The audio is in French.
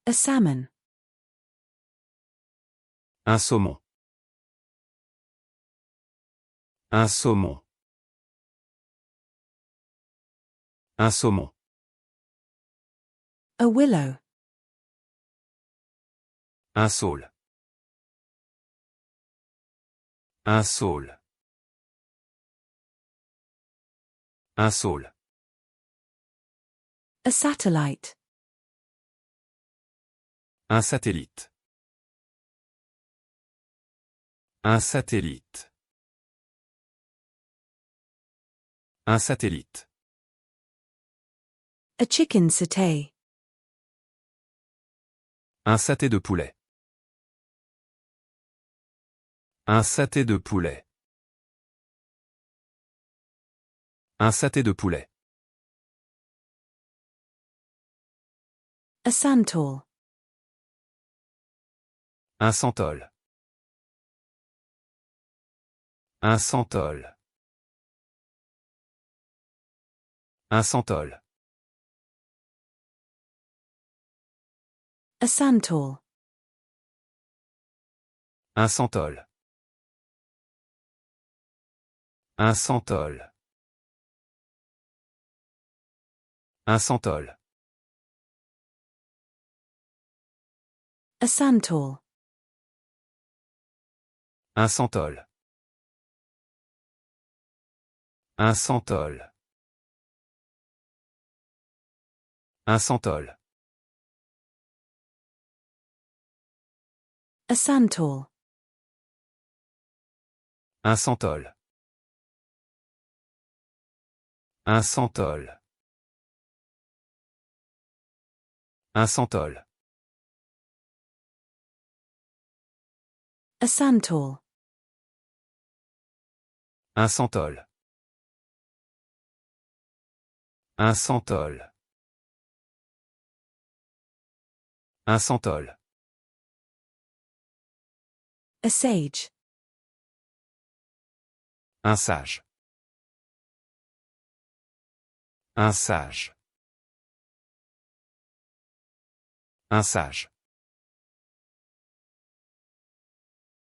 A salmon. Un saumon. Un saumon. Un saumon. A willow. Un saule. Un saule. Un saule. A satellite. Un satellite. Un satellite. Un satellite. A chicken satay. Un saté de poulet. Un saté de poulet. Un saté de poulet. A santol. Un santol. Un santol. Un santol. A santol. Un santol. Un santol. Un santol. A santol. Un santol. Un santol. Un santol. A santol. Un santol. Un santol. Un santol. A santol. Un santol. Un santol. Un santol. A sage. Un sage. Un sage. Un sage.